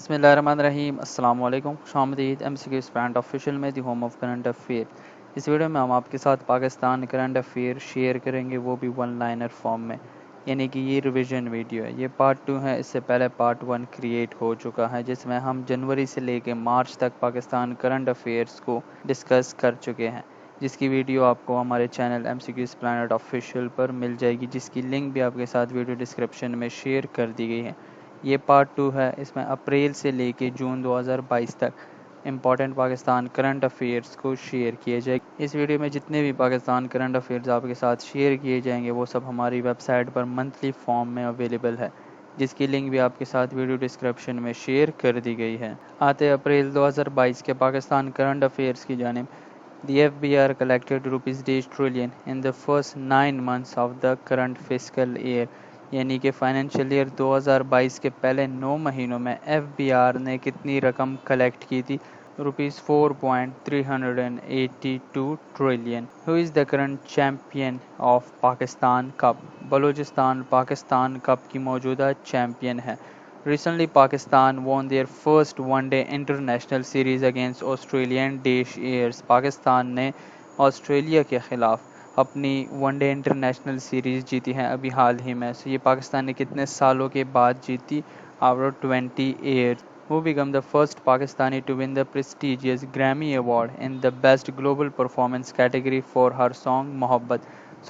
बिस्मिल्लाहिर्रहमानिर्रहीम अस्सलाम वालेकुम खुशामदीद McqsPlanet ऑफिशियल में the home of current affair. इस वीडियो में हम आपके साथ पाकिस्तान करंट अफेयर शेयर करेंगे, वो भी वन लाइनर फॉर्म में, यानी कि ये रिवीजन वीडियो है। ये पार्ट 2 है। इससे पहले पार्ट 1 क्रिएट हो चुका है जिसमें हम जनवरी से लेकर मार्च तक पाकिस्तान करंट अफेयर्स को डिस्कस कर चुके हैं, जिसकी वीडियो आपको हमारे चैनल McqsPlanet ऑफिशियल पर मिल जाएगी, जिसकी लिंक भी आपके साथ वीडियो डिस्क्रिप्शन में शेयर कर दी गई है। ये पार्ट 2 है। इसमें अप्रैल से लेके जून 2022 तक इम्पॉर्टेंट पाकिस्तान करंट अफेयर्स को शेयर किए जाएंगे। इस वीडियो में जितने भी पाकिस्तान करंट अफेयर्स आपके साथ शेयर किए जाएंगे वो सब हमारी वेबसाइट पर मंथली फॉर्म में अवेलेबल है, जिसकी लिंक भी आपके साथ वीडियो डिस्क्रिप्शन में शेयर कर दी गई है। आते अप्रैल 2022 के पाकिस्तान करंट अफेयर्स की जानिब The FBR collected ₹8 trillion in the first 9 months of the current fiscal year, यानी कि फाइनेंशियल ईयर 2022 के पहले 9 महीनों में FBR ने कितनी रकम कलेक्ट की थी? ₹4.382 trillion. Who is the current champion of Pakistan cup? Balochistan Pakistan cup की मौजूदा चैम्पियन है। Recently, Pakistan won their first one-day international series against Australian Dash. Pakistan ने ऑस्ट्रेलिया के खिलाफ अपनी वनडे इंटरनेशनल सीरीज जीती है अभी हाल ही में। ये पाकिस्तान ने कितने सालों के बाद जीती? After 20 years. Who became the first Pakistani to win the prestigious Grammy Award in the Best Global Performance category for her song मोहब्बत?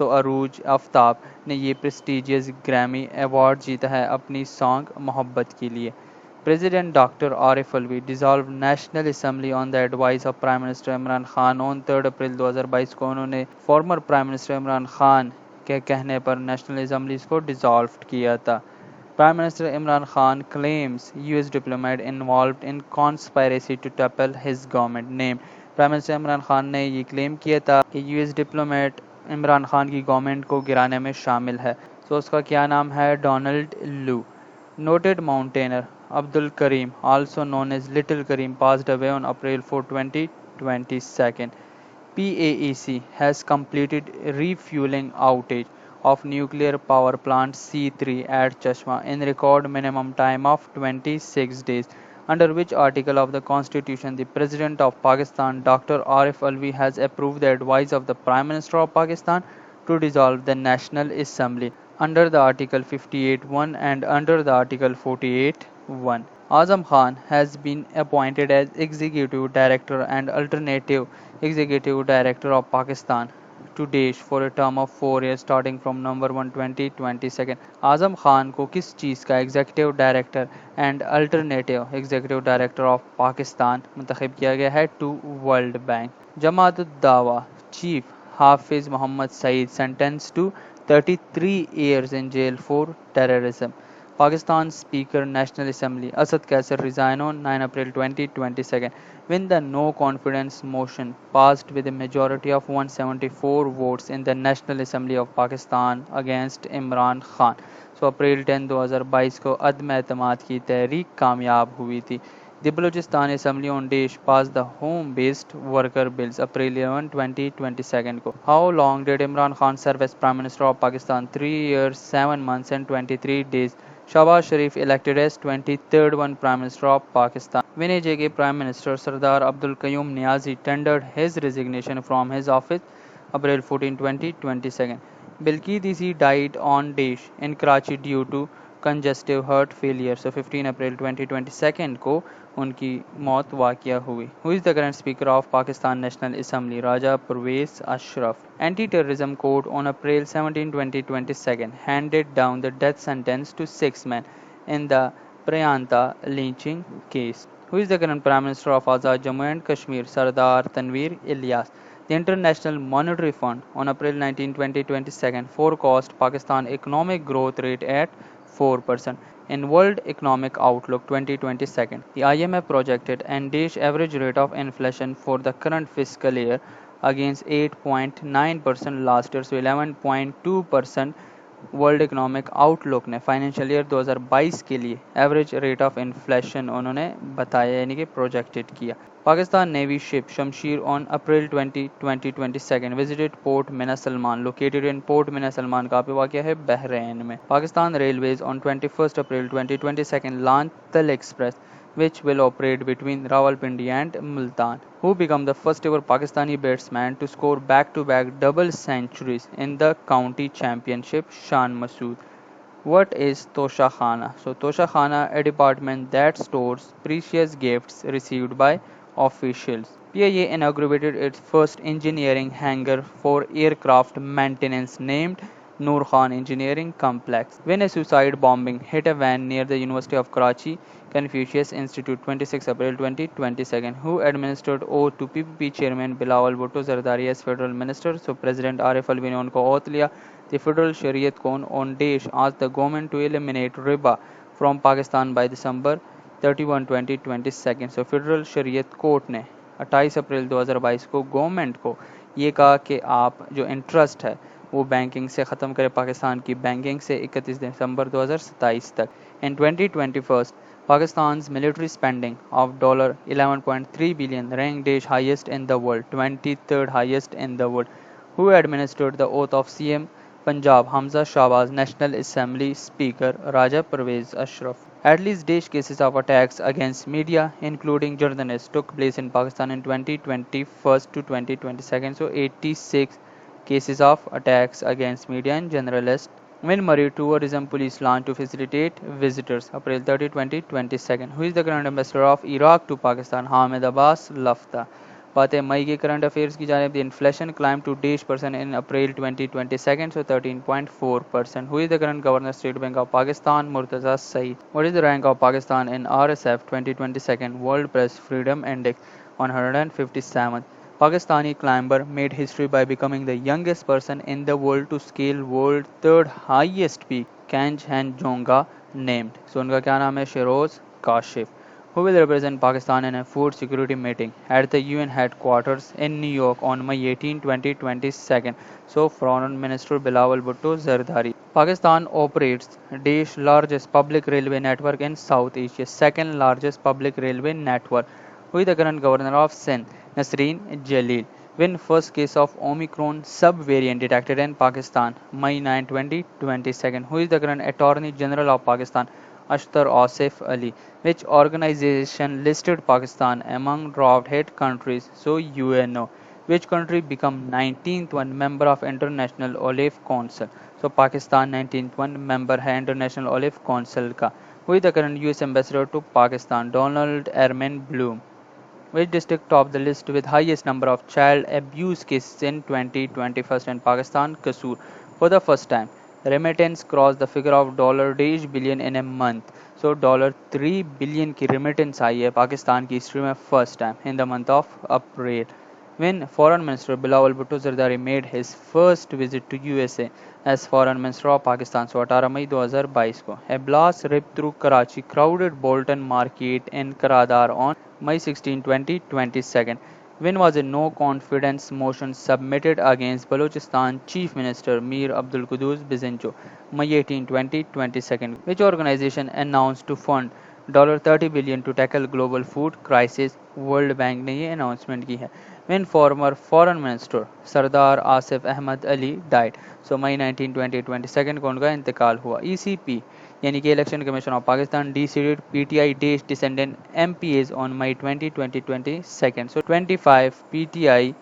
अरूज आफ्ताब ने ये प्रेस्टिजियस ग्रैमी अवार्ड जीता है अपनी सॉन्ग मोहब्बत के लिए। President doctor Arif Alvi dissolve national assembly on the advice of prime minister Imran Khan on 3 अप्रैल 2022 को उन्होंने former prime minister Imran Khan के कहने पर नेशनल असेंबली को डिसॉल्व किया था। Prime Minister Imran Khan claims US diplomat involved in conspiracy to topple his government. Name. Prime minister Imran Khan ने ये क्लेम किया था कि यूएस डिप्लोमेट इमरान खान की गवर्नमेंट को गिराने में शामिल है। उसका क्या नाम है? Donald Lu. Noted mountaineer Abdul Karim, also known as Little Kareem, passed away on April 4, 2022. PAEC has completed refueling outage of nuclear power plant C3 at Chashma in record minimum time of 26 days. Under which article of the Constitution the President of Pakistan, Dr. Arif Alvi, has approved the advice of the Prime Minister of Pakistan to dissolve the National Assembly under the Article 58(1) and under the Article 48(1). Azam Khan has been appointed as Executive Director and Alternative Executive Director of Pakistan to Daesh for a term of 4 years starting from November 1, 2022। Azam Khan को किस चीज़ का executive director and alternative executive director of Pakistan मुंतखब किया गया है? To World Bank. Jamaat Dawa chief Hafiz Mohammad Saeed sentenced to 33 years in jail for terrorism। Pakistan Speaker National Assembly Asad Kaisar resign on 9 April 2022 when the no confidence motion passed with a majority of 174 votes in the National Assembly of Pakistan against Imran Khan। अप्रैल 10, 2022 को अदम एतमाद की तहरीक कामयाब हुई थी। The Balochistan Assembly on Daesh passed the home-based worker bills April 11, 2022 को। How long did Imran Khan serve as Prime Minister of Pakistan? 3 years, 7 months and 23 days। Shahbaz Sharif elected as 23rd Prime Minister of Pakistan। When AJK Prime Minister Sardar Abdul Qayyum Niazi tendered his resignation from his office April 14, 2022। Bilqis died on Daesh in Karachi due to congestive heart failure। 15 अप्रैल 2022 को उनकी मौत वाक़या हुई। Who is the current speaker of Pakistan National Assembly? Raja Pervaiz Ashraf. Anti terrorism court on April 17, 2022 handed down the death sentence to 6 men in the Prayanta lynching case। Who is the current Prime Minister of Azad Jammu and Kashmir? Sardar Tanveer Ilyas। The International Monetary Fund on April 19, 2022 forecast Pakistan economic growth rate at 4%. In World Economic Outlook 2022, the IMF projected an average rate of inflation for the current fiscal year against 8.9% last year, 11.2%। World economic outlook ने financial year 2022 के लिए average rate of inflation उन्होंने बताया, यानी कि projected किया। Pakistan navy ship Shamsheer on April 20, 2022 visited port Mina Salman located in port Mina Salman का वाक़या है बहरैन में। Pakistan railways on 21 April 2022 launch Thal express which will operate between Rawalpindi and Multan, who became the first ever Pakistani batsman to score back-to-back double centuries in the county championship. Shan Masood. What is Tosha Khana? So, Tosha Khana, a department that stores precious gifts received by officials. PIA inaugurated its first engineering hangar for aircraft maintenance named Noor Khan Engineering Complex. When a suicide bombing hit a van near the University of Karachi Confucius Institute 26 April 2022, who administered oath to PPP chairman Bilawal Bhutto Zardari as federal minister. So President Arif Alvi ने उनको oath लिया. The federal Shariat Court on Desh asked the government to eliminate riba from Pakistan by December 31, 2022. So federal शरीयत court ने 28 अप्रैल 2022 को government को ये कहा कि आप जो इंटरेस्ट है वो बैंकिंग से ख़त्म करें पाकिस्तान की बैंकिंग से 31 दिसंबर 2027 तक. In 2021, Pakistan's military spending of $11.3 billion ranked Desh highest in the world, 23rd highest in the world. Who administered the oath of CM Punjab Hamza Shahbaz, National Assembly Speaker Raja Pervez Ashraf. At least Desh cases of attacks against media, including journalists, took place in Pakistan in 2021 to 2022. So 86 cases of attacks against media and journalists. When Murray Tourism Police launched to facilitate visitors, April 30, 2022. Who is the current ambassador of Iraq to Pakistan? Hamid Abbas Lafta. बात है मई के current affairs की जानिब. The inflation climb to %, in April 2022, so 13.4%. Who is the current governor State Bank of Pakistan? Murtaza Saeed. What is the rank of Pakistan in RSF 2022 World Press Freedom Index 157. Pakistani climber made history by becoming the youngest person in the world to scale world third highest peak, Kanchenjunga named. So उनका क्या नाम है? Sheroz Kashif. Who will represent Pakistan in a food security meeting at the UN headquarters in New York on May 18, 2022? So, Foreign Minister Bilawal Bhutto Zardari. Pakistan operates Desh's largest public railway network in South Asia, second largest public railway network. Who is the current governor of Sindh? Nasreen Jalil. When first case of Omicron subvariant detected in Pakistan? May 9, 2022. Who is the current Attorney General of Pakistan? Ashtar Asif Ali. Which organization listed Pakistan among draft hit countries? So UNO. Which country became 19th one member of International Olive Council? So Pakistan 19th one member है International Olive Council का. Who is the current US ambassador to Pakistan? Donald Erman Bloom. Which district topped the list with highest number of child abuse cases in 2021 in Pakistan? Kasur. For the first time, remittance crossed the figure of $8 billion in a month. So $3 billion की remittance आई है पाकिस्तान की history में first time in the month of April. When Foreign Minister Bilawal Bhutto Zardari made his first visit to USA as Foreign Minister of Pakistan, so 18 मई 2022 को. A blast ripped through Karachi crowded Bolton Market in Karadar on May 16, 2022. When was a no confidence motion submitted against Balochistan Chief Minister Mir Abdul Qudus Bizenjo? May 18, 2022. Which organization announced to fund $30 billion to tackle global food crisis? World Bank ने ये announcement की है. When former Foreign Minister Sardar Asif Ahmad Ali died? So May 19, 2022 को उनका इंतकाल हुआ. ECP यानी कि election commission of Pakistan decided PTI Desh descendant MPAs on May 20, 2022. So 25 PTI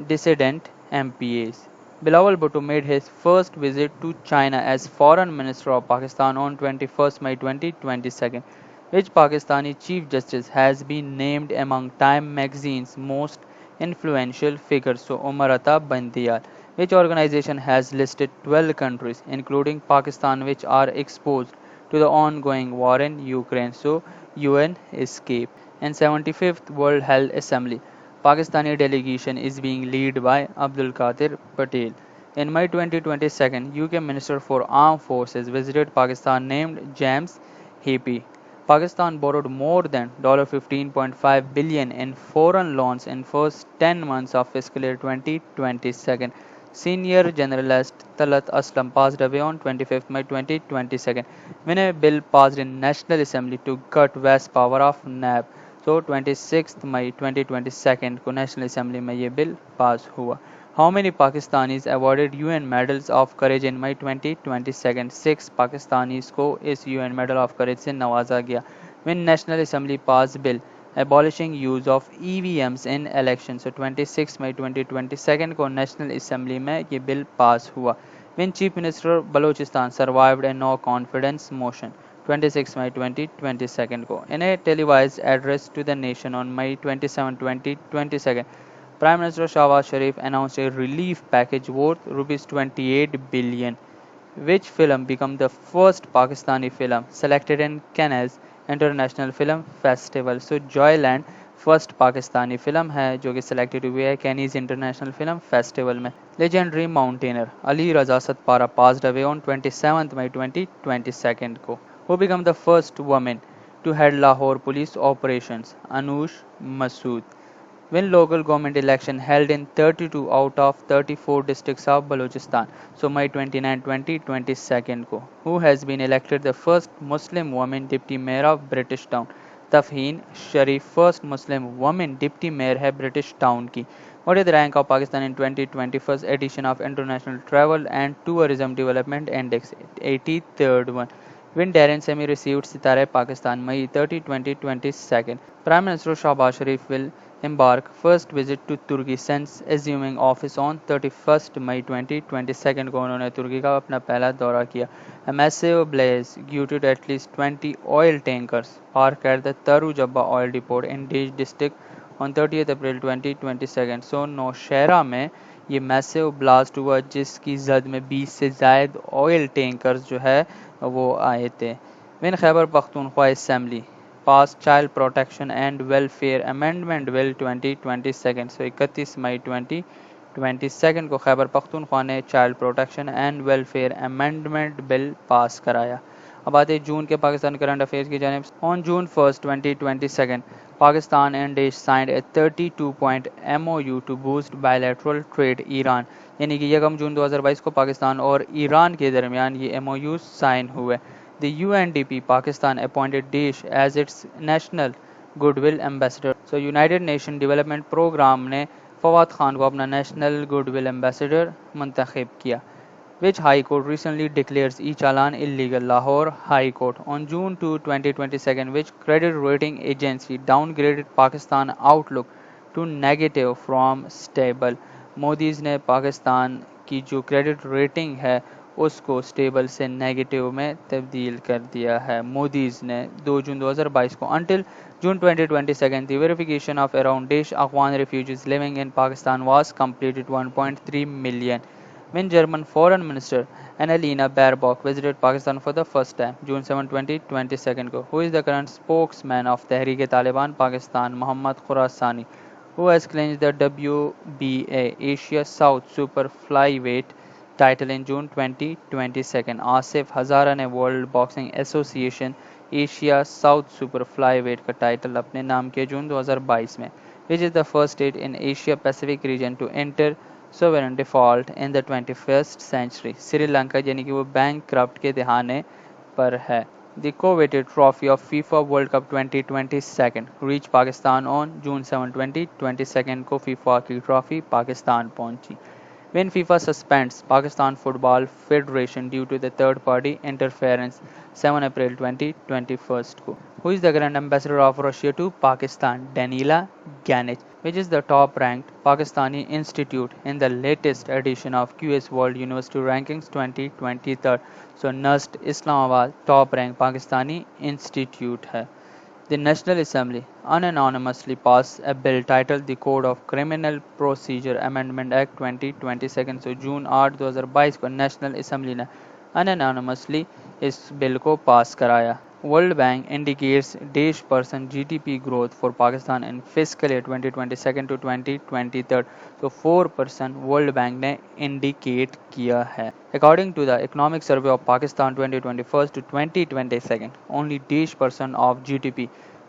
dissident MPAs. Bilawal Bhutto made his first visit to China as Foreign Minister of Pakistan on 21st May 2022. Which Pakistani Chief Justice has been named among Time magazine's most influential figures? So Umar Ata Bandiyal. Which organization has listed 12 countries, including Pakistan, which are exposed to the ongoing war in Ukraine? So UN Escape. And 75th World Health Assembly. Pakistani delegation is being led by Abdul Qadir Patel. In May 2022, UK Minister for Armed Forces visited Pakistan named James Heapy. Pakistan borrowed more than $15.5 billion in foreign loans in first 10 months of fiscal year 2022. Senior Generalist Talat Aslam passed away on 25th May 2022 when a bill passed in National Assembly to cut vast power of NAB. So 26th May 2022 को National Assembly में ये bill pass हुआ. How many Pakistanis awarded UN Medals of Courage in May 2022? 6 Pakistanis को इस UN Medal of Courage से नवाजा गया. when National Assembly passed bill abolishing use of EVMs in elections. So 26 मई 2022 को national assembly में ये bill pass हुआ. When Chief Minister Balochistan survived a no confidence motion 26 May 2022 को. In a televised address to the nation on May 27, 2022, Prime Minister Shahbaz Sharif announced a relief package worth Rs 28 billion, which film became the first Pakistani film selected in Cannes International Film Festival. So Joyland first Pakistani film है जो कि selected हुई है Cannes international film festival में. Legendary mountaineer Ali Raza Sadpara passed away on 27 May 2022 को. Who became the first woman to head Lahore police operations? Anush Masood. When local government election held in 32 out of 34 districts of Balochistan. So May 29, 2022 को. Who has been elected the first Muslim woman deputy mayor of British Town? Tafheen Sharif first Muslim women deputy mayor है British town की. What is the rank of Pakistan in 2021 edition of International Travel and Tourism Development Index? 83rd one. When Darren Semi received Sitare Pakistan May 30, 2022. Prime Minister Shahbaz Sharif will embark first visit to Turkey since assuming office on 31st May 2022 को उन्होंने तुर्की का अपना पहला दौरा किया. A massive blaze gutted at least 20 oil tankers parked at the Taru Jabba oil depot in Dej district on 30th April 2022. So Nowshera में ये massive blast हुआ जिसकी जद में 20 से ज़ायद ऑयल टैंकर्स जो है वो आए थे. When Khyber Pakhtunkhwa Assembly passed Child Protection and Welfare Amendment Bill 2022. So 31 मई 2022 को खैबर पख्तूनख्वा ने child protection and welfare amendment bill pass कराया. अब आते हैं जून के पाकिस्तान करंट अफेयर्स की जानिब. ऑन जून 1, 2022 पाकिस्तान एंड देश signed a 32 point MOU to boost bilateral trade Iran. यानी कि 1 जून 2022 को पाकिस्तान और ईरान के दरमियान ये MOU साइन हुए. The UNDP Pakistan appointed Desh as its national goodwill ambassador. So United Nation Development Programme ने फवाद खान को अपना नेशनल गुडविल एम्बेसडर मुंतखब किया. Which High Court recently declares e-challan illegal? Lahore High Court. On June 2, 2022, which credit rating agency downgraded Pakistan outlook to negative from stable? मोदीज़ ने पाकिस्तान की जो credit rating है उसको स्टेबल से नेगेटिव में तब्दील कर दिया है मोदीज़ ने 2 जून 2022 को. Until June 2022, the verification of around Desh Afghan refugees living in Pakistan was completed 1.3 million. When German Foreign Minister Annalena Baerbock visited Pakistan for the first time, June 7, 2022 को. Who is the current spokesman of Tehreek-e-Taliban Pakistan? Mohammad Khurasani. Who has clinched the WBA Asia South Super Flyweight title in June 2022? Asif हज़ारा ने world boxing association Asia south super flyweight का title अपने नाम किया जून 2022 में. Which is the first state in Asia Pacific region to enter sovereign default in the 21st century? Sri Lanka, यानी कि वो bank corrupt के दहाने पर है. The coveted trophy of FIFA World Cup 2022 reached Pakistan on June 7, 2022 को FIFA की trophy Pakistan पहुंची. When FIFA suspends Pakistan Football Federation due to the third-party interference, 7 April 2021 को. Who is the Grand Ambassador of Russia to Pakistan? Danila Ganich. Which is the top-ranked Pakistani institute in the latest edition of QS World University Rankings 2023? So NUST Islamabad top-ranked Pakistani institute है. The National Assembly unanimously passed a bill titled the Code of Criminal Procedure Amendment Act 2022. So जून 8, 2022 को national assembly ने unanimously इस bill को पास कराया. World Bank indicates Desh percent GDP growth for Pakistan in fiscal year 2022 to 2023. तो 4% World Bank ने indicate किया है. According to the Economic Survey of Pakistan 2021 to 2022, only Desh percent of GDP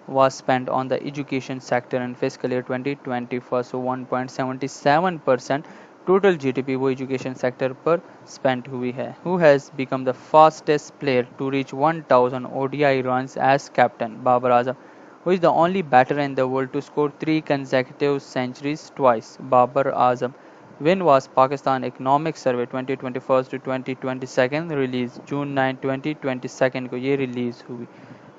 was spent on the education sector in fiscal year 2021. So 1.77% total GDP वो education sector पर spend हुई है. Who has become the fastest player to reach 1000 ODI runs as captain? Babar Azam. Who is the only batter in the world to score 3 consecutive centuries twice? Babar Azam. When was Pakistan Economic Survey 2021 to 2022 release? जून 9, 2022 को ये release हुई.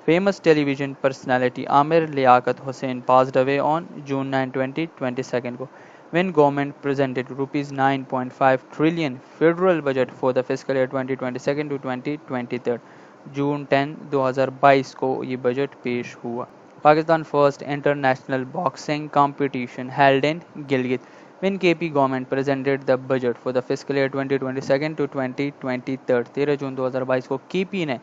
Famous television personality Amir Liaquat Hussain passed away on June 9, 2022 when government presented rupees 9.5 trillion federal budget for the fiscal year 2022 to 2023। जून 10, 2022 को ये budget पेश हुआ। Pakistan first international boxing competition held in Gilgit when KP government presented the budget for the fiscal year 2022 to 2023। 13 जून 2022 को KP ने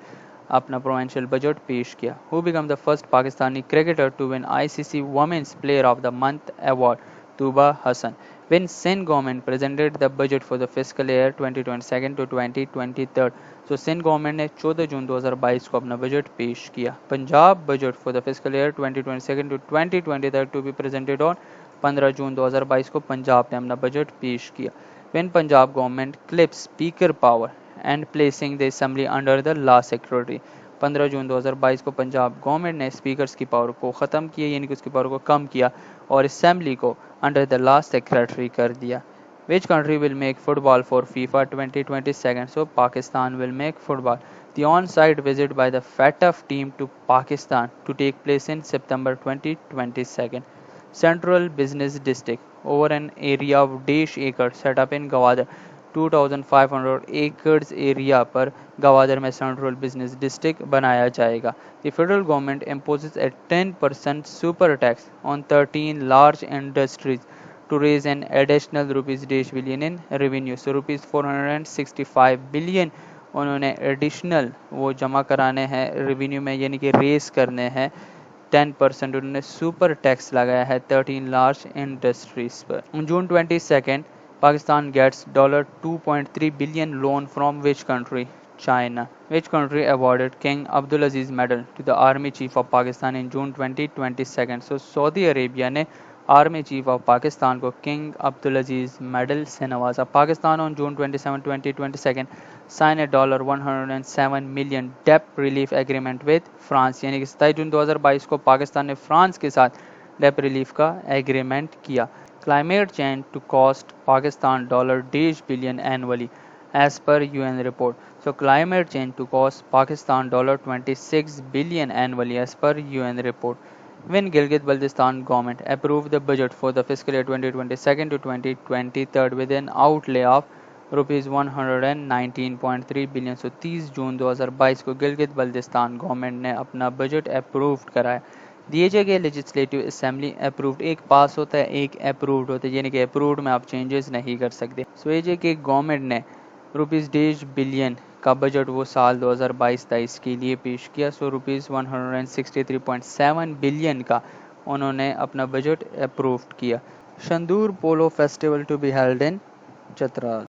अपना provincial budget पेश किया। Who became the first Pakistani cricketer to win ICC Women's Player of the Month award? Tuba Hassan। When Sindh government presented the budget for the fiscal year 2022 to 2023। तो Sindh government ने 14 जून 2022 को अपना budget पेश किया। Punjab budget for the fiscal year 2022 to 2023 to be presented on 15 June 2022 को पंजाब ने अपना budget पेश किया। When Punjab government clips speaker power and placing the assembly under the law secretary. 15 June 2022 को पंजाब गवर्नमेंट ने स्पीकर्स की पावर को ख़त्म किया, यानी कि उसकी पावर को कम किया और असेंबली को अंडर द लॉ सेक्रेटरी कर दिया। Which country will make football for FIFA 2022? So Pakistan will make football. The on-site visit by the FATF team to Pakistan to take place in September 2022. Central Business District over an area of dash acres set up in Gawadar। 2500 acres area पर गवादर में central business district बनाया जाएगा। The federal government imposes a 10% super tax on 13 large industries to raise an additional rupees billion in revenue। So rupees 465 billion उन्होंने additional वो जमा कराने हैं revenue में, यानी कि रेस करने हैं। 10% उन्होंने सुपर टैक्स लगाया है 13 लार्ज इंडस्ट्रीज पर। जून 22 Pakistan gets $2.3 billion loan from which country? China। Which country awarded King Abdulaziz Medal to the Army Chief of Pakistan in June 2022? So Saudi Arabia ने आर्मी चीफ ऑफ पाकिस्तान को king Abdul medal से नवाजा। Pakistan on June 27, 2022 sign a $107 million debt relief agreement with France, यानी कि 27 जून 2022 को पाकिस्तान ने France के साथ डेप रिलीफ का एग्रीमेंट किया। Climate change to cost Pakistan $billion annually as per UN report। So climate change to cost Pakistan $26 billion annually as per UN report। When Gilgit-Baltistan government approved the budget for the fiscal year 2022 to 2023 with an outlay of rupees 119.3 billion। So 30 जून 2022 को Gilgit Baltistan government ने अपना budget approve कराया। दिए गए legislative assembly approved, एक पास होता है एक अप्रूव्ड होता है, यानी कि अप्रूव्ड में आप चेंजेस नहीं कर सकते। सो ये कि गवर्नमेंट ने रुपीस $1.5 बिलियन का बजट वो साल 2022-23 के लिए पेश किया। सो रुपीस 163.7 बिलियन का उन्होंने अपना बजट अप्रूव किया। Shandur polo festival to be held in Chatra.